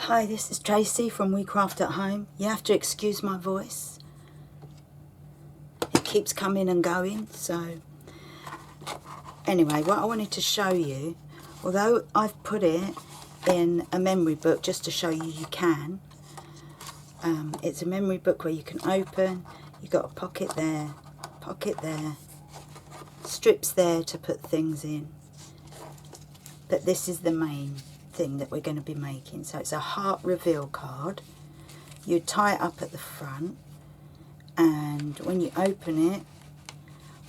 Hi, this is Tracy from We Craft at Home. You have to excuse my voice. It keeps coming and going, so... Anyway, what I wanted to show you, although I've put it in a memory book just to show you can, it's a memory book where you can open, you've got a pocket there, strips there to put things in. But this is the main thing that we're going to be making. So it's a heart reveal card. You tie it up at the front, and when you open it,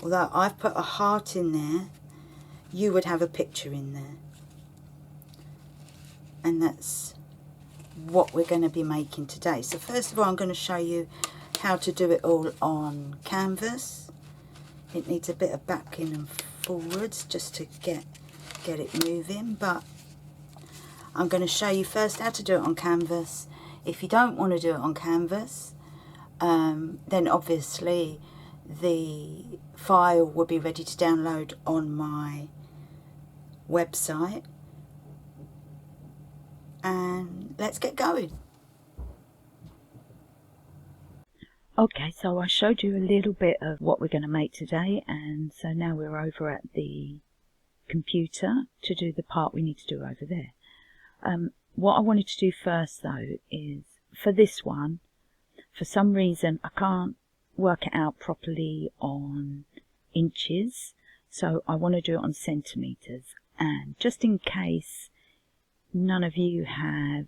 although I've put a heart in there, you would have a picture in there. And that's what we're going to be making today. So first of all, I'm going to show you how to do it all on Canvas. It needs a bit of backing and forwards just to get it moving, but I'm going to show you first how to do it on Canvas. If you don't want to do it on Canvas, then obviously the file will be ready to download on my website. And let's get going. Okay, so I showed you a little bit of what we're going to make today, and so now we're over at the computer to do the part we need to do over there. What I wanted to do first though is, for this one, for some reason I can't work it out properly on inches, so I want to do it on centimetres. And just in case none of you have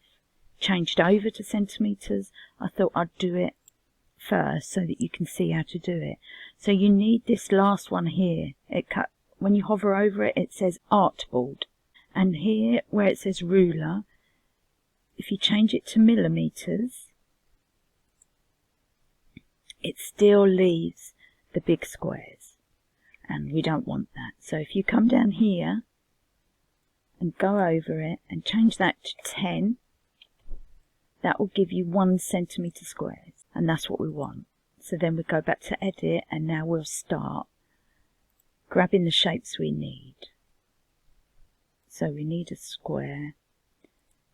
changed over to centimetres, I thought I'd do it first so that you can see how to do it. So you need this last one here. When you hover over it, it says artboard, and here where it says ruler, if you change it to millimetres, it still leaves the big squares, and we don't want that. So if you come down here and go over it and change that to 10, that will give you 1 centimetre squares, and that's what we want. So then we go back to edit, and now we'll start grabbing the shapes we need. So we need a square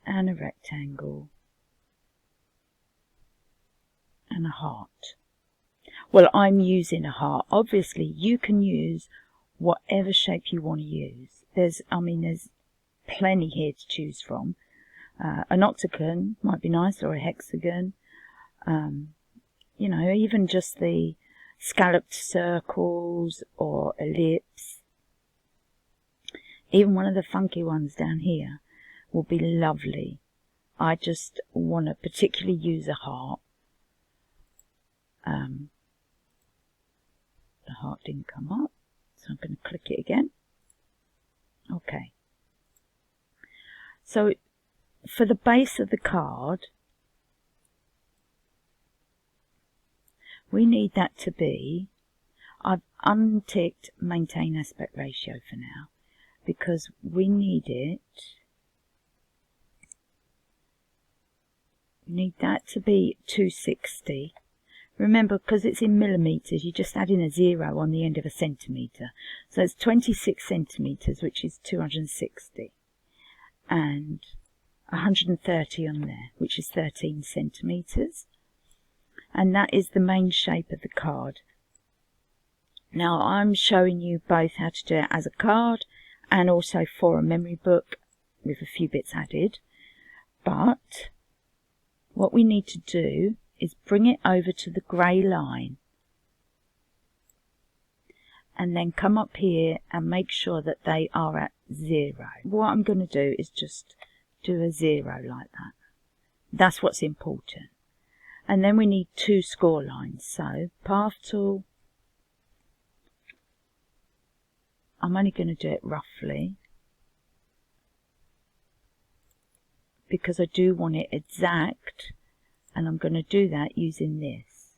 and a rectangle and a heart. Well, I'm using a heart. Obviously you can use whatever shape you want to use. There's plenty here to choose from. An octagon might be nice, or a hexagon. You know, even just the scalloped circles or ellipse. Even one of the funky ones down here will be lovely. I just want to particularly use a heart. The heart didn't come up, so I'm going to click it again. Okay. So for the base of the card, we need that to be, I've unticked maintain aspect ratio for now, because we need that to be 260. Remember, because it's in millimetres, you just add in a 0 on the end of a centimetre. So it's 26 centimetres, which is 260. And 130 on there, which is 13 centimetres. And that is the main shape of the card. Now I'm showing you both how to do it as a card and also for a memory book with a few bits added. But what we need to do is bring it over to the grey line, and then come up here and make sure that they are at 0. What I'm going to do is just do a 0 like that. That's what's important. And then we need 2 score lines. So path tool, I'm only going to do it roughly because I do want it exact, and I'm going to do that using this,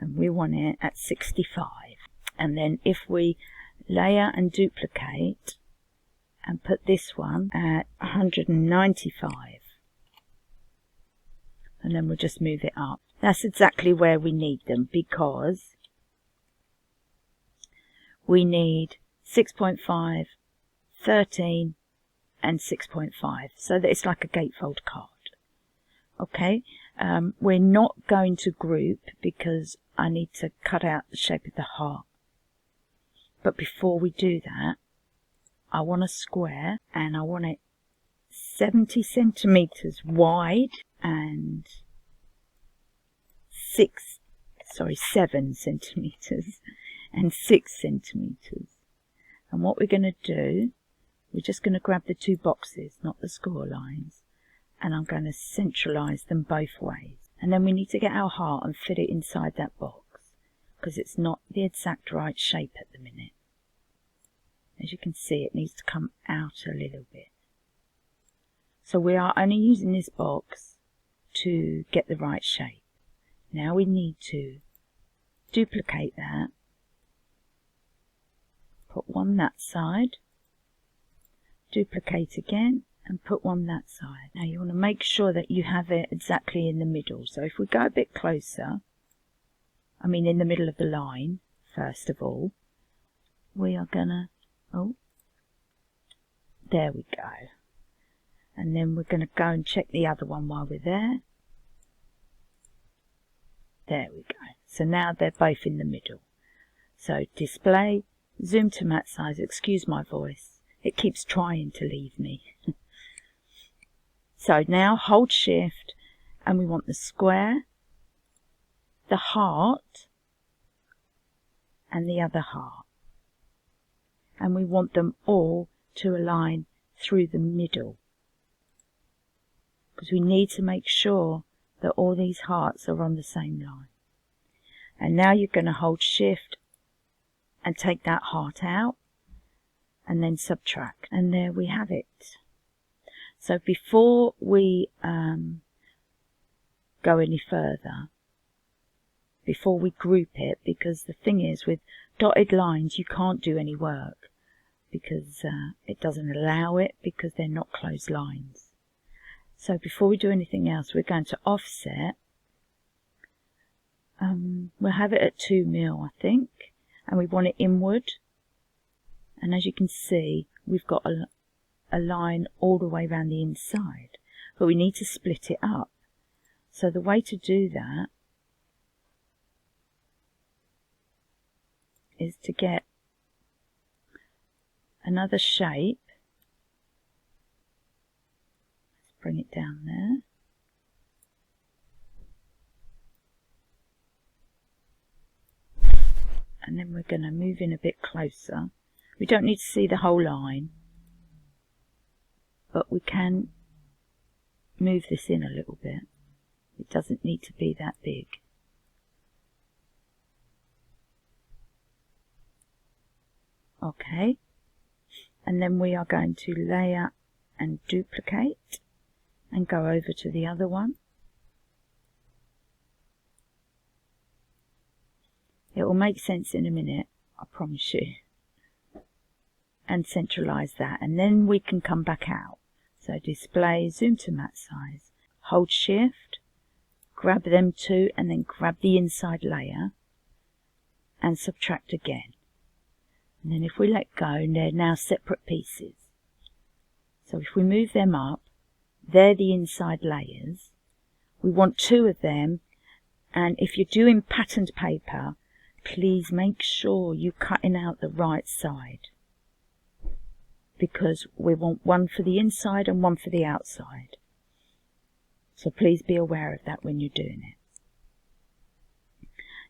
and we want it at 65. And then if we layer and duplicate and put this one at 195, and then we'll just move it up. That's exactly where we need them, because we need 6.5, 13 and 6.5, so that it's like a gatefold card. Okay, we're not going to group because I need to cut out the shape of the heart. But before we do that, I want a square and I want it 70 centimeters wide and 7 centimeters and 6 centimeters. And what we're going to do, we're just going to grab the two boxes, not the score lines, and I'm going to centralize them both ways. And then we need to get our heart and fit it inside that box, because it's not the exact right shape at the minute. As you can see, it needs to come out a little bit. So we are only using this box to get the right shape. Now we need to duplicate that, put one that side, duplicate again, and put one that side. Now you want to make sure that you have it exactly in the middle. So if we go a bit closer, I mean in the middle of the line, first of all, we are gonna, oh, there we go. And then we're going to go and check the other one while we're there. There we go. So now they're both in the middle. So display, zoom to matte size, excuse my voice. It keeps trying to leave me. So now hold shift and we want the square, the heart and the other heart. And we want them all to align through the middle, because we need to make sure that all these hearts are on the same line. And now you're going to hold shift and take that heart out and then subtract, and there we have it. So before we go any further, before we group it, because the thing is with dotted lines you can't do any work because it doesn't allow it, because they're not closed lines. So before we do anything else, we're going to offset. We'll have it at 2 mil, I think, and we want it inward. And as you can see, we've got a line all the way around the inside, but we need to split it up. So the way to do that is to get another shape. Let's bring it down there. And then we're going to move in a bit closer. We don't need to see the whole line, but we can move this in a little bit. It doesn't need to be that big. Okay, and then we are going to layer and duplicate and go over to the other one. It will make sense in a minute, I promise you. And centralize that, and then we can come back out. So display, zoom to matte size, hold shift, grab them two, and then grab the inside layer and subtract again. And then if we let go, they're now separate pieces. So if we move them up, they're the inside layers. We want 2 of them, and if you're doing patterned paper, please make sure you're cutting out the right side, because we want one for the inside and one for the outside. So please be aware of that when you're doing it.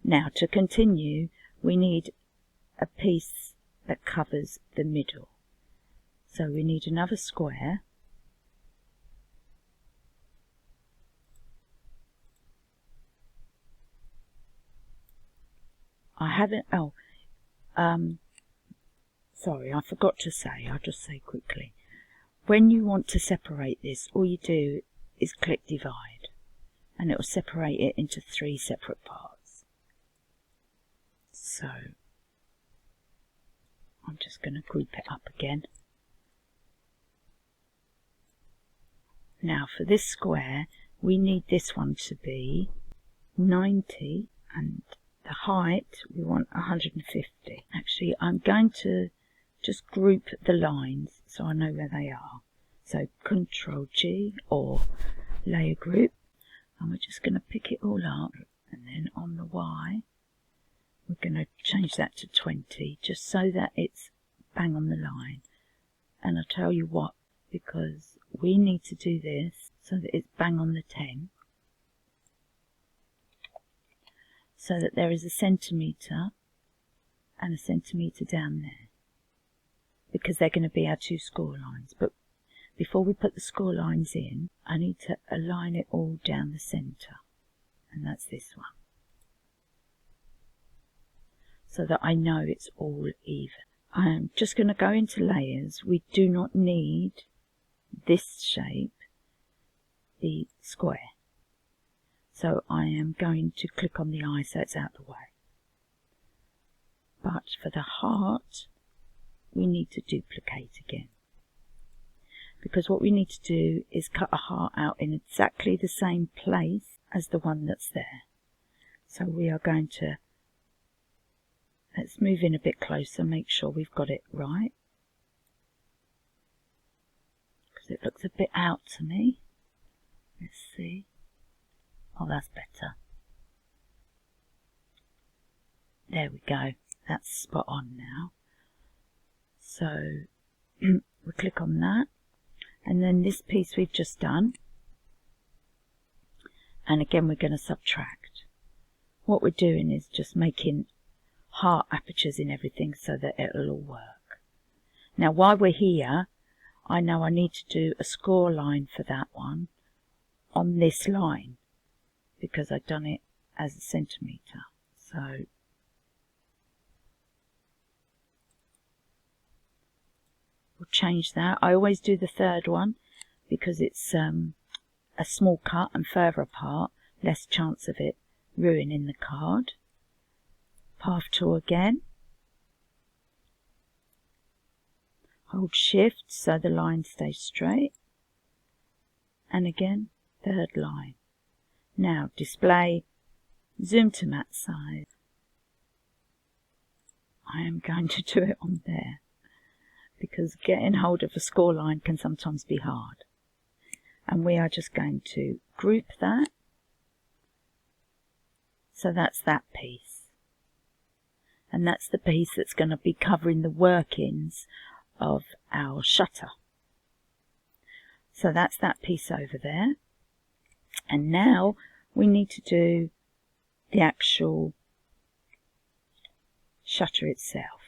Now to continue, we need a piece that covers the middle. So we need another square. I haven't, sorry, I forgot to say, I'll just say quickly. When you want to separate this, all you do is click divide, and it will separate it into 3 separate parts. So, I'm just going to group it up again. Now for this square, we need this one to be 90, and the height we want 150. Actually, I'm going to just group the lines so I know where they are. So Control G or layer group. And we're just going to pick it all up, and then on the Y we're going to change that to 20, just so that it's bang on the line. And I'll tell you what, because we need to do this so that it's bang on the 10, so that there is a centimetre and a centimetre down there, because they're going to be our two score lines. But before we put the score lines in, I need to align it all down the centre, and that's this one, so that I know it's all even. I'm just going to go into layers. We do not need this shape, the square, so I am going to click on the eye so it's out of the way. But for the heart we need to duplicate again, because what we need to do is cut a heart out in exactly the same place as the one that's there. So we are going to, let's move in a bit closer, make sure we've got it right, because it looks a bit out to me. Let's see. Oh, that's better. There we go. That's spot on now. So we click on that, and then this piece we've just done, and again we're going to subtract. What we're doing is just making heart apertures in everything so that it'll all work. Now while we're here, I know I need to do a score line for that one on this line, because I've done it as a centimetre. So we'll change that. I always do the third one because it's a small cut and further apart, less chance of it ruining the card. Path tool again. Hold shift so the line stays straight. And again, third line. Now display, zoom to matte size. I am going to do it on there, because getting hold of a score line can sometimes be hard. And we are just going to group that. So that's that piece. And that's the piece that's going to be covering the workings of our shutter. So that's that piece over there. And now we need to do the actual shutter itself.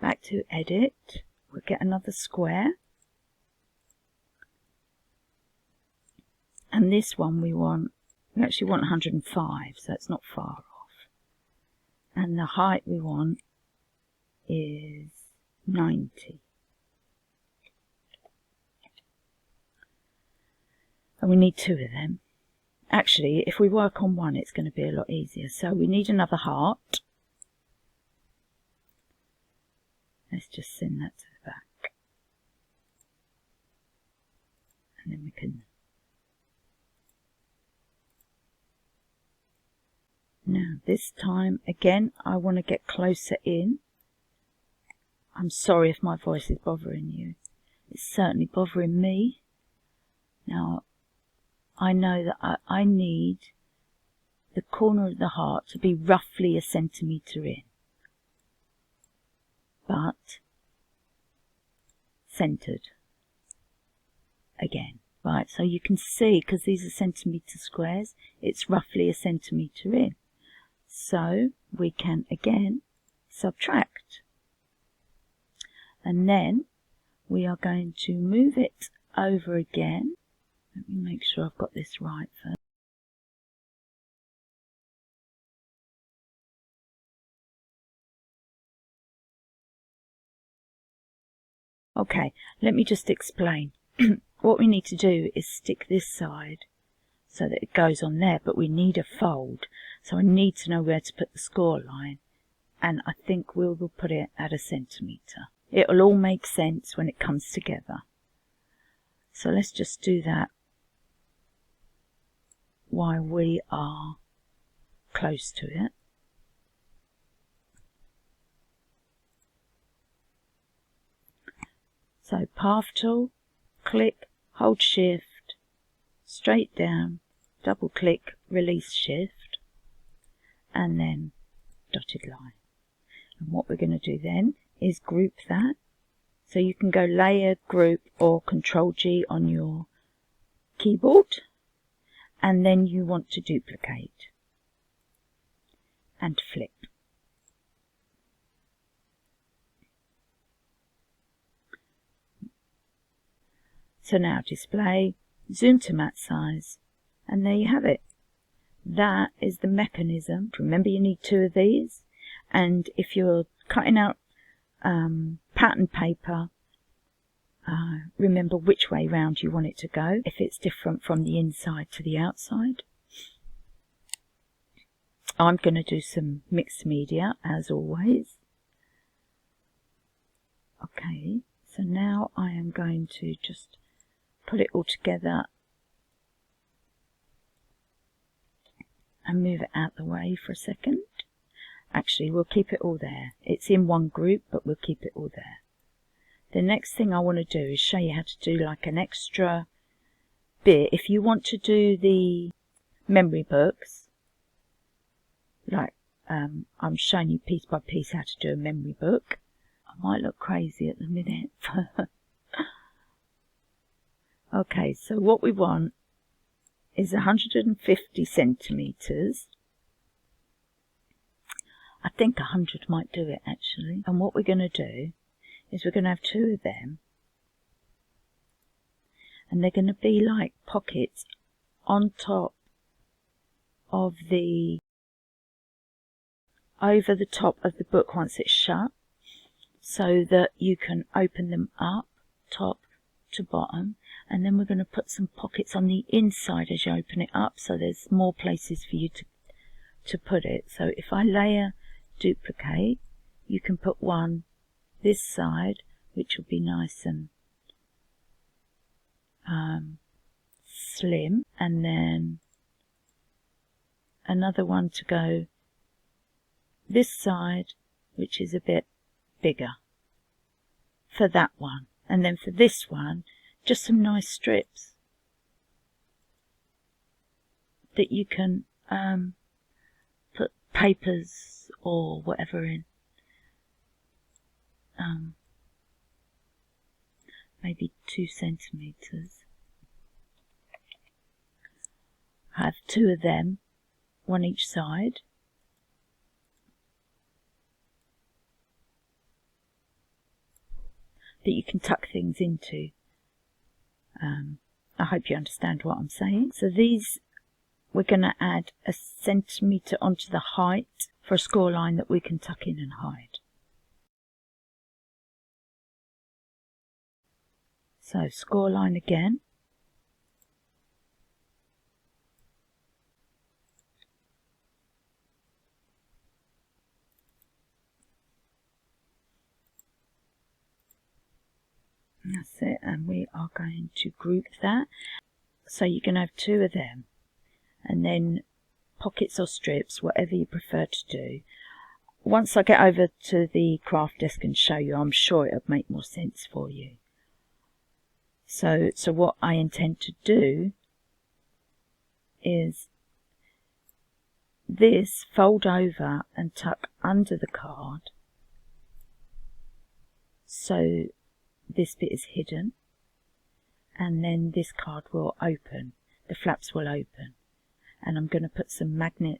Back to edit. We'll get another square, and this one we actually want 105, so it's not far off, and the height we want is 90, and we need two of them. Actually, if we work on one it's going to be a lot easier, so we need another heart. Let's just send that to the back. And then we can... Now this time, again, I want to get closer in. I'm sorry if my voice is bothering you. It's certainly bothering me. Now, I know that I need the corner of the heart to be roughly a centimetre in. But centered again. Right, so you can see, because these are centimetre squares, it's roughly a centimetre in. So we can again subtract. And then we are going to move it over again. Let me make sure I've got this right first. Okay, let me just explain. What we need to do is stick this side so that it goes on there, but we need a fold. So I need to know where to put the score line, and I think we will put it at a centimetre. It'll all make sense when it comes together. So let's just do that while we are close to it. So path tool, click, hold shift, straight down, double click, release shift, and then dotted line. And what we're going to do then is group that. So you can go layer, group, or Control G on your keyboard, and then you want to duplicate and flip. So now display, zoom to matte size, and there you have it. That is the mechanism. Remember, you need 2 of these, and if you're cutting out pattern paper, remember which way round you want it to go, if it's different from the inside to the outside. I'm going to do some mixed media as always. Okay, so now I am going to just put it all together and move it out the way for a second. Actually, we'll keep it all there. It's in one group, but we'll keep it all there. The next thing I want to do is show you how to do like an extra bit. If you want to do the memory books, like I'm showing you piece by piece how to do a memory book. I might look crazy at the minute. Okay, so what we want is 150 centimeters. I think 100 might do it actually. And what we're going to do is we're going to have 2 of them, and they're going to be like pockets on top of the, over the top of the book once it's shut, so that you can open them up top to bottom. And then we're going to put some pockets on the inside as you open it up, so there's more places for you to put it. So if I layer duplicate, you can put one this side, which will be nice and slim, and then another one to go this side, which is a bit bigger for that one. And then for this one, just some nice strips that you can put papers or whatever in. Maybe 2 centimeters. I have 2 of them, one each side. That you can tuck things into. I hope you understand what I'm saying. So these, we're going to add a centimetre onto the height for a score line that we can tuck in and hide. So score line again. That's it, and we are going to group that. So you're going to have 2 of them, and then pockets or strips, whatever you prefer to do. Once I get over to the craft desk and show you, I'm sure it'll make more sense for you. So what I intend to do is this, fold over and tuck under the card, so this bit is hidden, and then this card will open, the flaps will open, and I'm going to put some magnet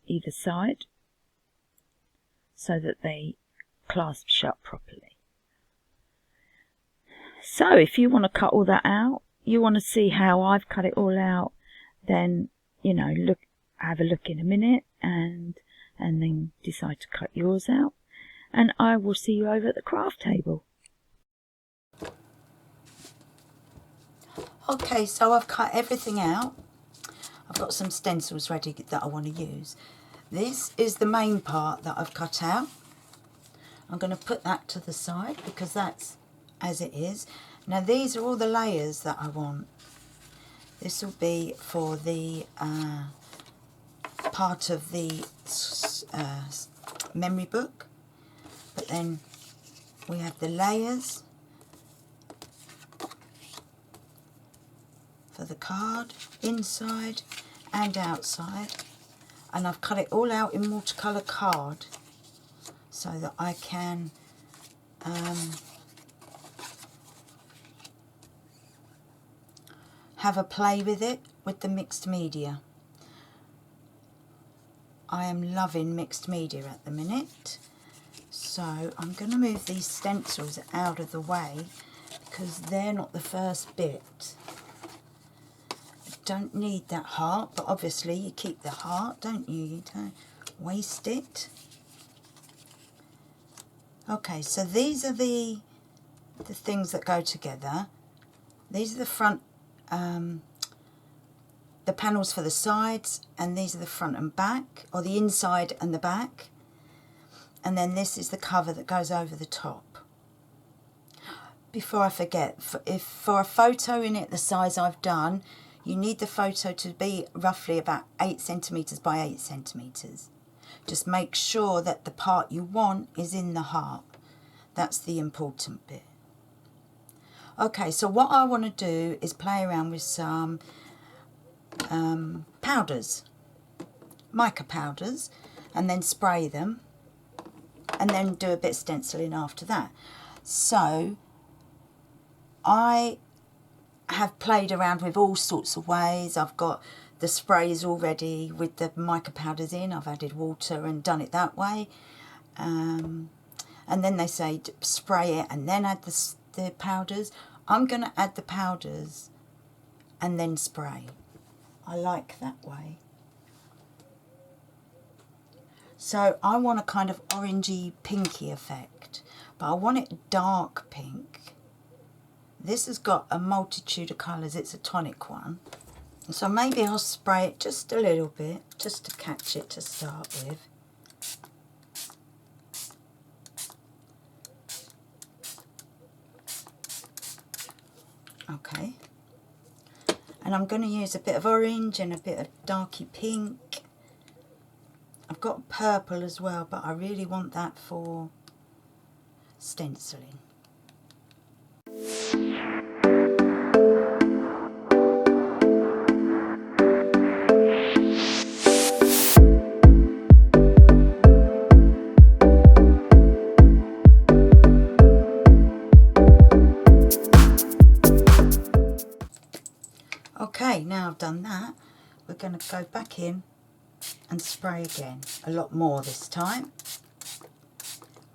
either side so that they clasp shut properly. So if you want to cut all that out, you want to see how I've cut it all out, then, you know, have a look in a minute and then decide to cut yours out, and I will see you over at the craft table. Okay, so I've cut everything out. I've got some stencils ready that I want to use. This is the main part that I've cut out. I'm going to put that to the side because that's as it is. Now these are all the layers that I want. This will be for the part of the memory book. But then we have the layers for the card inside, and outside, and I've cut it all out in watercolour card so that I can have a play with it with the mixed media. I am loving mixed media at the minute, so I'm going to move these stencils out of the way because they're not the first bit. I don't need that heart, but obviously you keep the heart, don't you? You don't waste it. Okay, so these are the things that go together. These are the front, the panels for the sides, and these are the front and back, or the inside and the back. And then this is the cover that goes over the top. Before I forget, if for a photo in it the size I've done, you need the photo to be roughly about 8 centimetres by 8 centimetres. Just make sure that the part you want is in the heart. That's the important bit. Okay, so what I want to do is play around with some powders, mica powders, and then spray them, and then do a bit of stenciling after that. So I have played around with all sorts of ways. I've got the sprays already with the mica powders in. I've added water and done it that way. And then they say spray it and then add the powders. I'm going to add the powders and then spray. I like that way. So I want a kind of orangey pinky effect, but I want it dark pink. This has got a multitude of colours. It's a tonic one. So maybe I'll spray it just a little bit, just to catch it to start with. Okay. And I'm going to use a bit of orange and a bit of darky pink. I've got purple as well, but I really want that for stenciling. Okay, now I've done that, we're going to go back in and spray again, a lot more this time.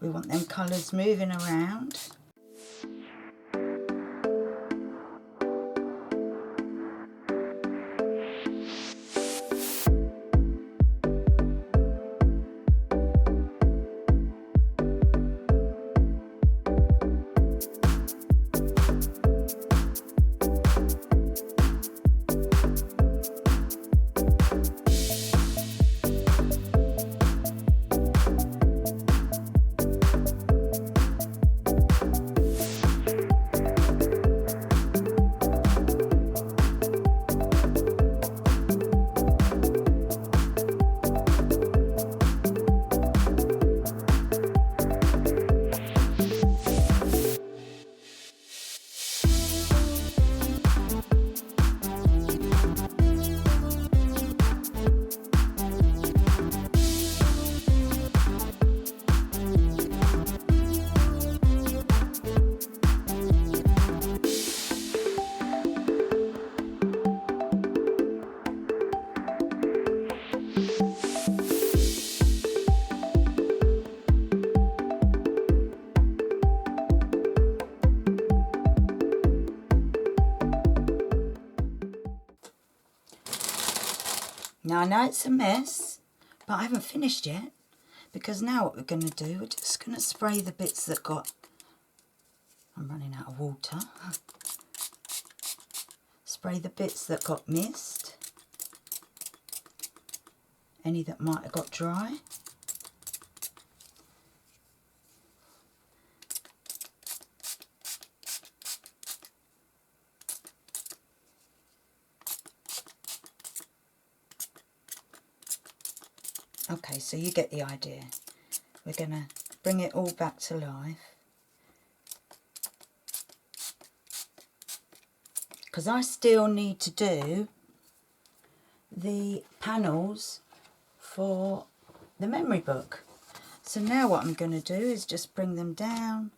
We want them colours moving around. Now I know it's a mess, but I haven't finished yet, because now what we're going to do, we're just going to spray the bits that got, I'm running out of water, spray the bits that got mist, any that might have got dry. Okay, so you get the idea. We're going to bring it all back to life. Because I still need to do the panels for the memory book. So now what I'm going to do is just bring them down.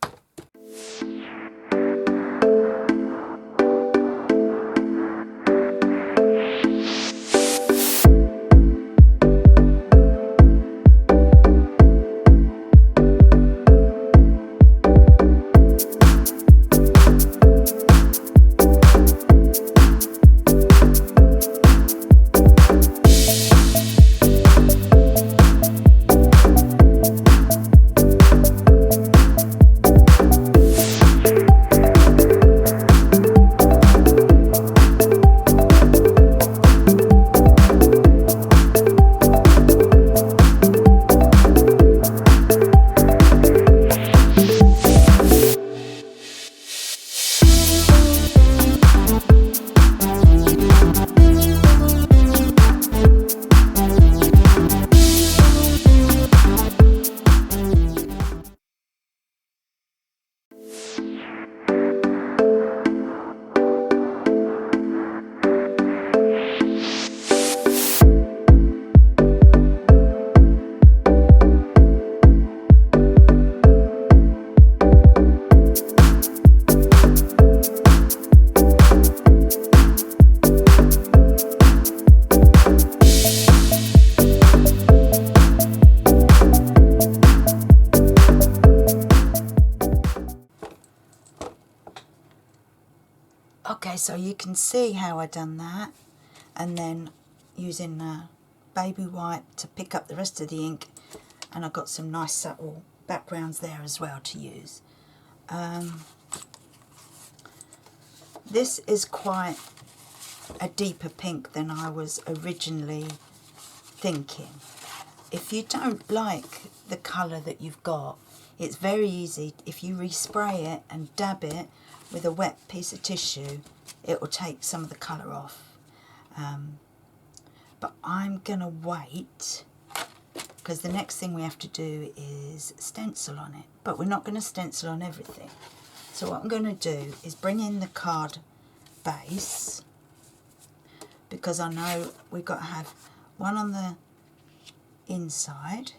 Okay, so you can see how I done that, and then using baby wipe to pick up the rest of the ink, and I've got some nice subtle backgrounds there as well to use. This is quite a deeper pink than I was originally thinking. If you don't like the colour that you've got, it's very easy. If you respray it and dab it with a wet piece of tissue, it will take some of the colour off. But I'm going to wait, because the next thing we have to do is stencil on it. But we're not going to stencil on everything. So what I'm going to do is bring in the card base, because I know we've got to have one on the inside,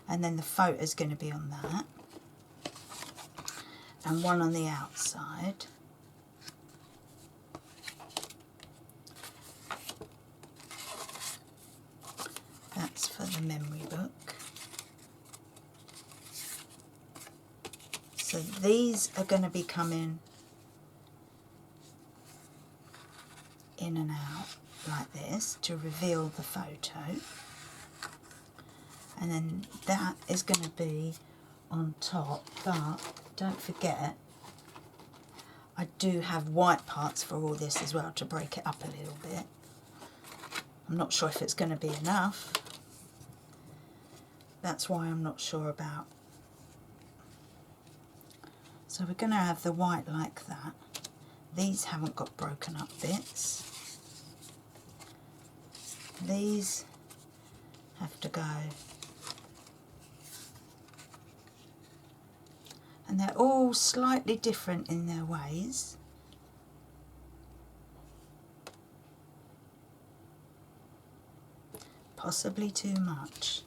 and then the photo is going to be on that, and one on the outside. That's for the memory book. So these are going to be coming in and out like this to reveal the photo, and then that is going to be on top. But don't forget, I do have white parts for all this as well to break it up a little bit. I'm not sure if it's going to be enough. That's why I'm not sure about. So we're going to have the white like that. These haven't got broken up bits. These have to go. And they're all slightly different in their ways. Possibly too much.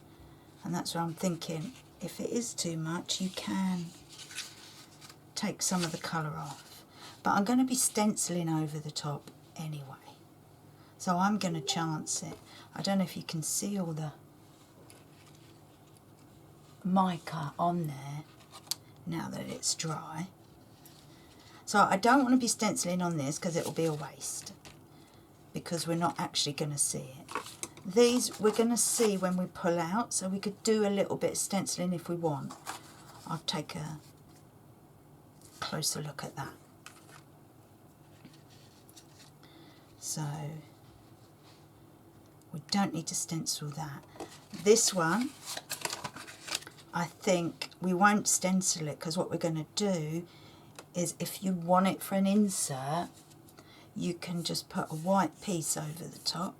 And that's what I'm thinking. If it is too much, you can take some of the colour off. But I'm going to be stenciling over the top anyway. So I'm going to chance it. I don't know if you can see all the mica on there now that it's dry. So I don't want to be stenciling on this because it will be a waste, because we're not actually going to see it. These we're going to see when we pull out, so we could do a little bit of stenciling if we want. I'll take a closer look at that. So we don't need to stencil that. This one, I think we won't stencil it, because what we're going to do is, if you want it for an insert, you can just put a white piece over the top,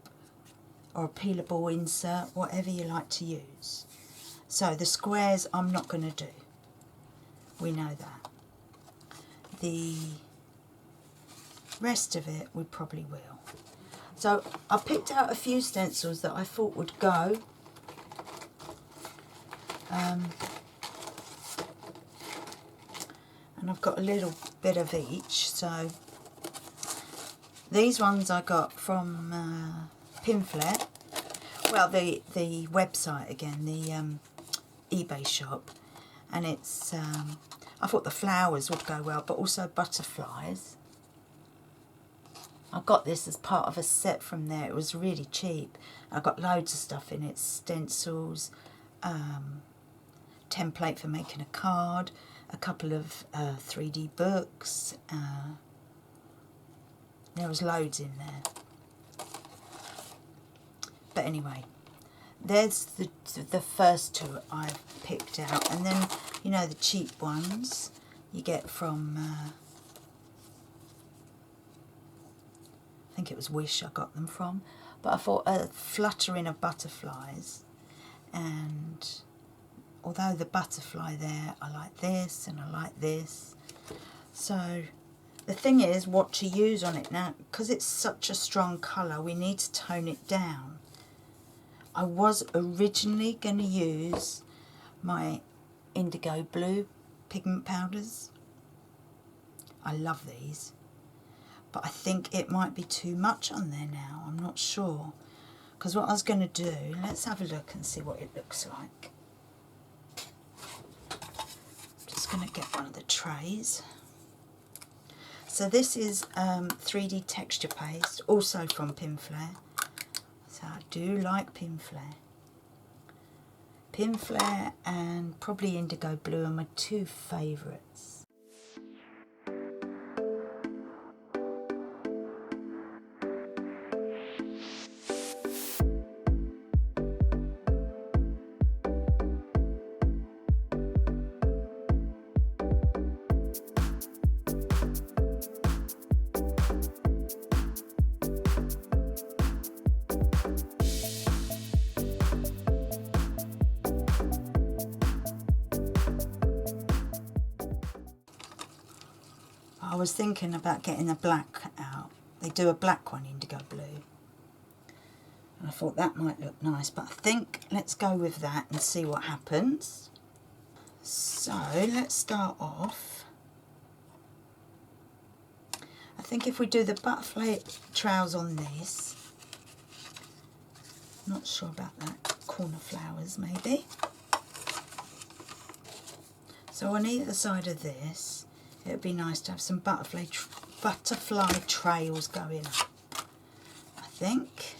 or a peelable insert, whatever you like to use. So the squares I'm not going to do. We know that. The rest of it we probably will. So I picked out a few stencils that I thought would go. And I've got a little bit of each. So these ones I got from Pimphlet. Well, the website again, the eBay shop. And it's, I thought the flowers would go well, but also butterflies. I got this as part of a set from there. It was really cheap. I got loads of stuff in it. Stencils, template for making a card, a couple of 3D books. There was loads in there. But anyway, there's the first two I've picked out. And then, you know, the cheap ones you get from... I think it was Wish I got them from, but I thought a fluttering of butterflies, and although the butterfly there, I like this and I like this. So the thing is what to use on it now, because it's such a strong colour, we need to tone it down. I was originally going to use my indigo blue pigment powders. I love these. But I think it might be too much on there now. I'm not sure. Because what I was going to do, let's have a look and see what it looks like. Just going to get one of the trays. So this is 3D texture paste, also from Pimphlet. So I do like Pimphlet. Pimphlet and probably indigo blue are my two favourites. I was thinking about getting a black out. They do a black one, indigo blue. And I thought that might look nice, but I think let's go with that and see what happens. So let's start off. I think if we do the butterfly trails on this, not sure about that, corner flowers maybe. So on either side of this, it would be nice to have some butterfly trails going up, I think.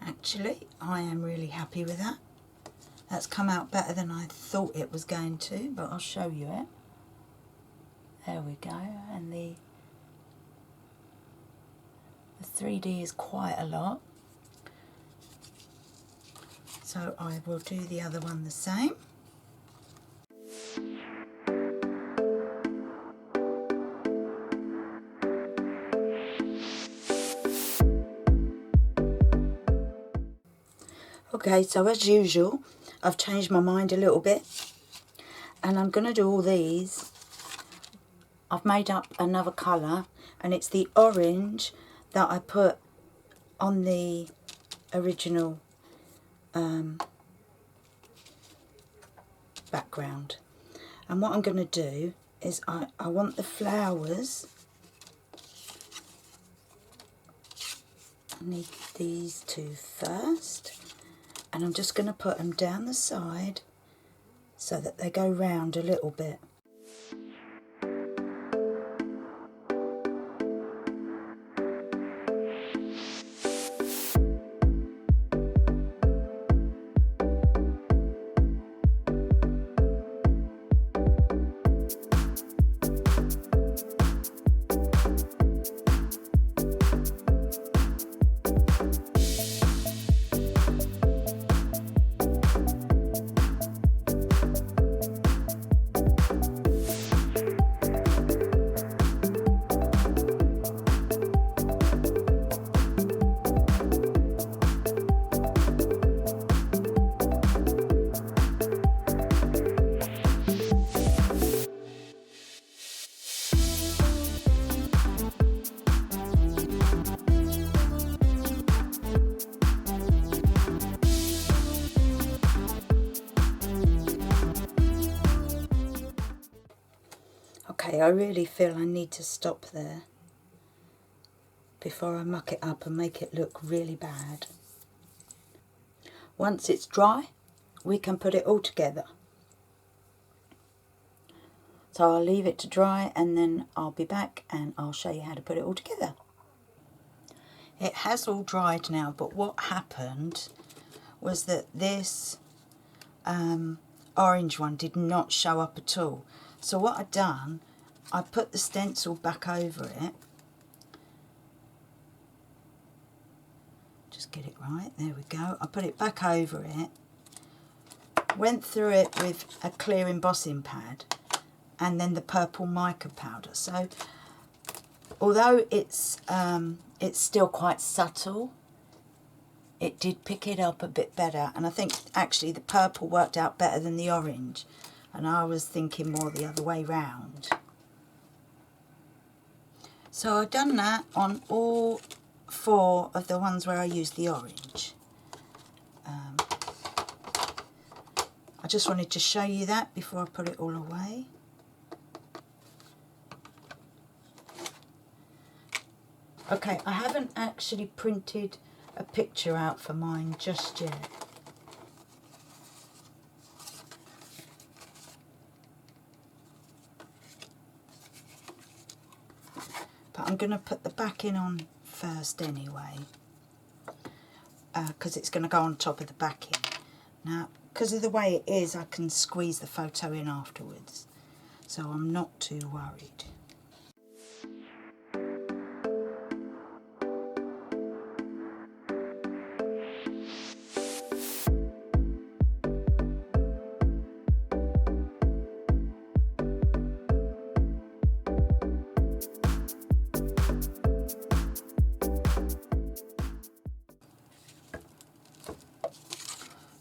Actually, I am really happy with that. That's come out better than I thought it was going to, but I'll show you it. There we go, and the 3D is quite a lot. So I will do the other one the same. Okay, so as usual, I've changed my mind a little bit, and I'm going to do all these. I've made up another colour, and it's the orange that I put on the original background. And what I'm going to do is I want the flowers. I need these two first, and I'm just going to put them down the side so that they go round a little bit. Okay, I really feel I need to stop there before I muck it up and make it look really bad. Once it's dry, we can put it all together. So I'll leave it to dry and then I'll be back and I'll show you how to put it all together. It has all dried now, but what happened was that this orange one did not show up at all. So what I've done, I put the stencil back over it. Just get it right, there we go. I put it back over it, went through it with a clear embossing pad and then the purple mica powder. So although it's still quite subtle, it did pick it up a bit better, and I think actually the purple worked out better than the orange, and I was thinking more the other way round. So I've done that on all 4 of the ones where I used the orange. I just wanted to show you that before I put it all away. Okay, I haven't actually printed a picture out for mine just yet. But I'm going to put the backing on first anyway, because it's going to go on top of the backing. Now, because of the way it is, I can squeeze the photo in afterwards, so I'm not too worried.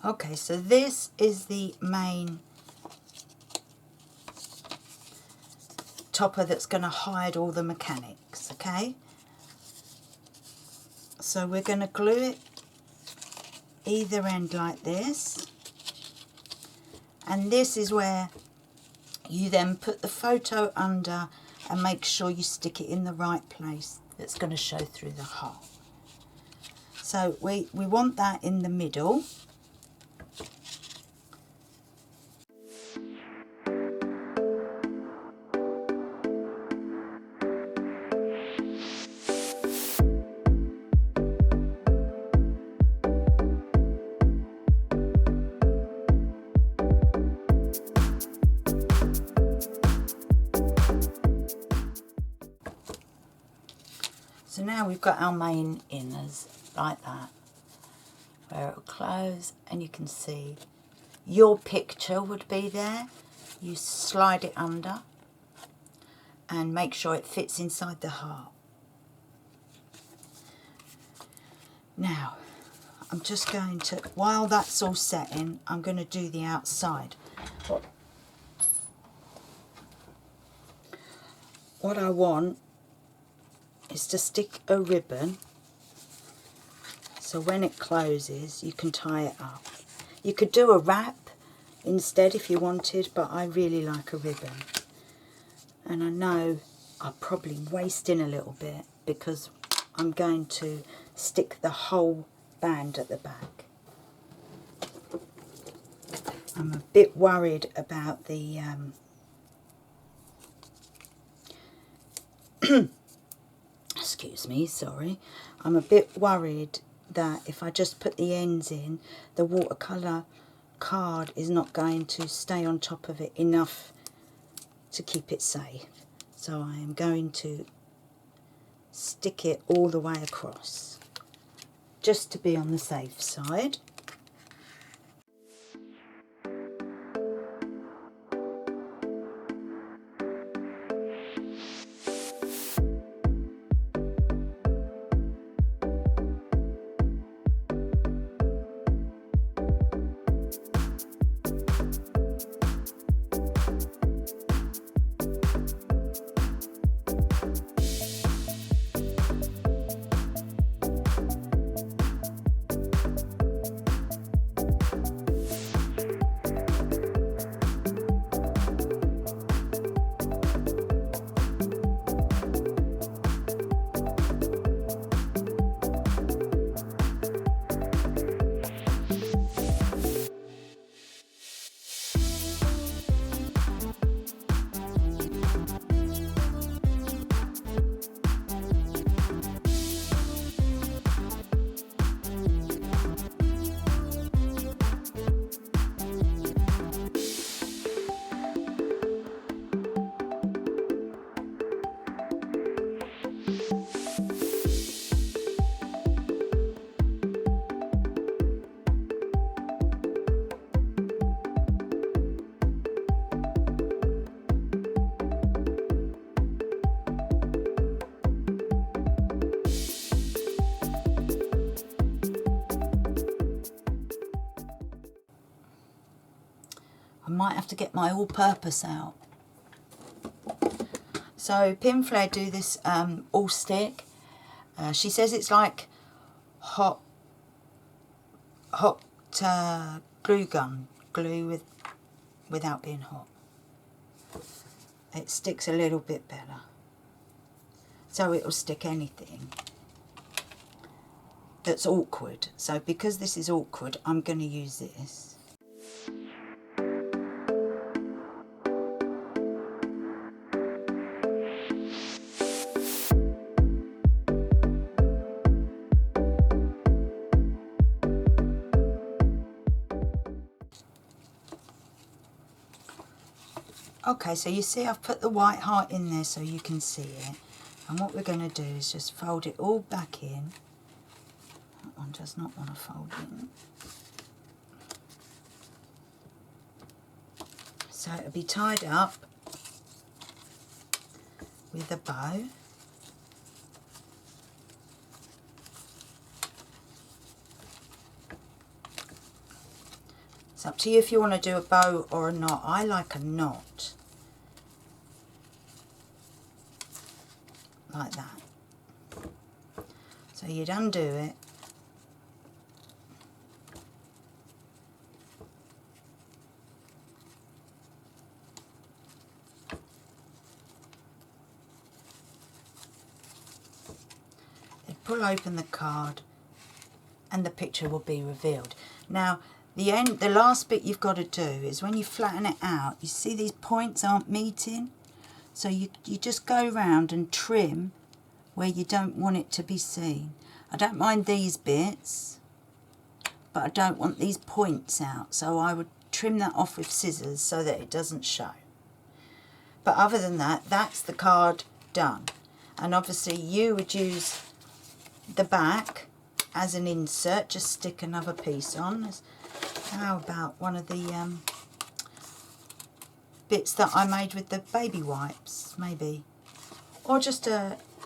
Okay, so this is the main topper that's going to hide all the mechanics, okay? So we're going to glue it either end like this, and this is where you then put the photo under and make sure you stick it in the right place that's going to show through the hole. So we want that in the middle. So now we've got our main inners like that, where it will close, and you can see your picture would be there. You slide it under and make sure it fits inside the heart. Now I'm just going to, while that's all setting, I'm going to do the outside. What I want is to stick a ribbon so when it closes you can tie it up. You could do a wrap instead if you wanted, but I really like a ribbon. And I know I'm probably wasting a little bit because I'm going to stick the whole band at the back. I'm a bit worried about the excuse me, sorry. I'm a bit worried that if I just put the ends in, the watercolour card is not going to stay on top of it enough to keep it safe. So I am going to stick it all the way across, just to be on the safe side. I might have to get my all-purpose out. So Pinflair do this all stick. She says it's like hot glue gun, glue without being hot. It sticks a little bit better. So it will stick anything that's awkward. So because this is awkward, I'm going to use this. Okay, so you see I've put the white heart in there so you can see it. And what we're going to do is just fold it all back in. That one does not want to fold in. So it'll be tied up with a bow. It's up to you if you want to do a bow or a knot. I like a knot. Like that. So you'd undo it. Then pull open the card and the picture will be revealed. Now the last bit you've got to do is when you flatten it out, you see these points aren't meeting. So you just go round and trim where you don't want it to be seen. I don't mind these bits, but I don't want these points out. So I would trim that off with scissors so that it doesn't show. But other than that, that's the card done. And obviously you would use the back as an insert, just stick another piece on. How about one of the bits that I made with the baby wipes, maybe, or just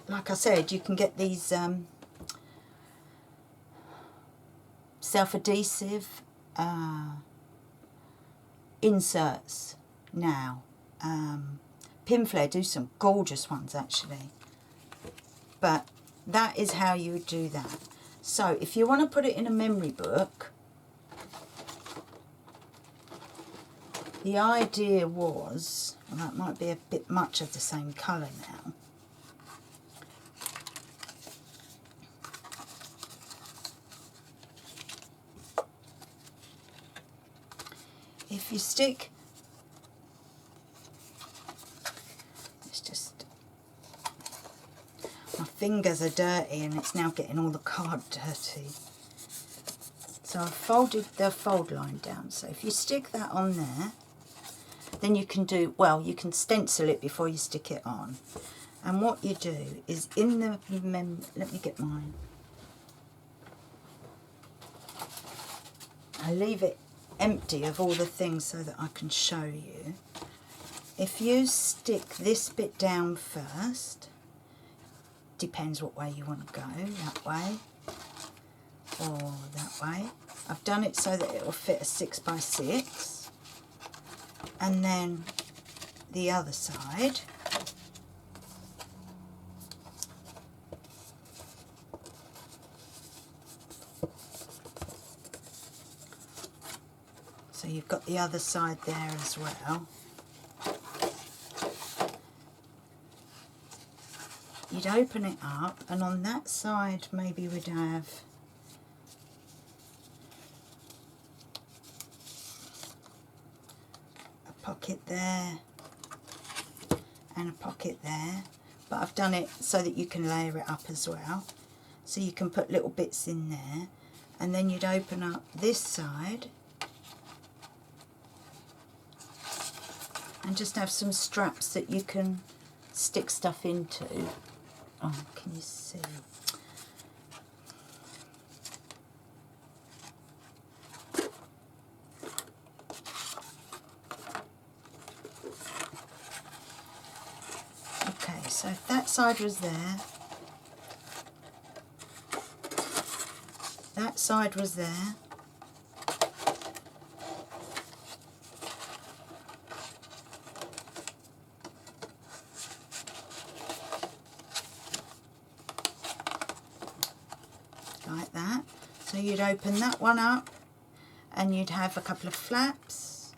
like I said, you can get these self-adhesive inserts now. Pinflair do some gorgeous ones actually, but that is how you would do that. So if you want to put it in a memory book, the idea was, well, that might be a bit much of the same colour now. If you stick, it's just, my fingers are dirty and it's now getting all the card dirty. So I've folded the fold line down. So if you stick that on there, then you can do, well, you can stencil it before you stick it on. And what you do is in the, let me get mine. I leave it empty of all the things so that I can show you. If you stick this bit down first, depends what way you want to go, that way or that way. I've done it so that it will fit a 6x6. And then the other side. So you've got the other side there as well. You'd open it up, and on that side maybe we'd have pocket there and a pocket there, but I've done it so that you can layer it up as well, so you can put little bits in there. And then you'd open up this side and just have some straps that you can stick stuff into. Oh, can you see? So if that side was there, that side was there, like that. So you'd open that one up and you'd have a couple of flaps,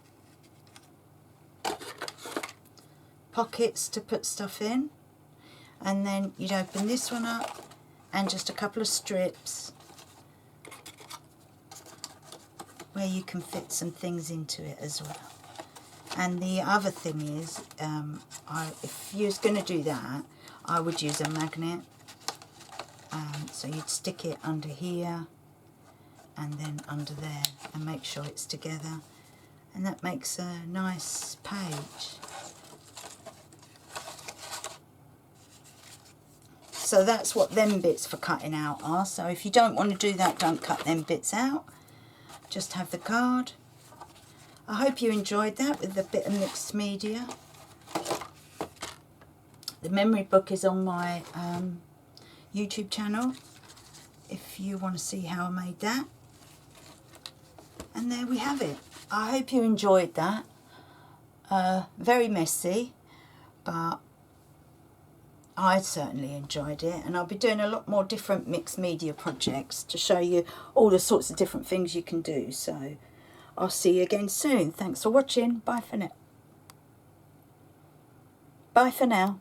pockets to put stuff in, and then you'd open this one up and just a couple of strips where you can fit some things into it as well. And the other thing is, if you was going to do that, I would use a magnet. So you'd stick it under here and then under there and make sure it's together, and that makes a nice page. So that's what them bits for cutting out are. So if you don't want to do that, don't cut them bits out. Just have the card. I hope you enjoyed that with a bit of mixed media. The memory book is on my YouTube channel if you want to see how I made that. And there we have it. I hope you enjoyed that. Very messy, but I certainly enjoyed it, and I'll be doing a lot more different mixed media projects to show you all the sorts of different things you can do. So I'll see you again soon. Thanks for watching. Bye for now. Bye for now.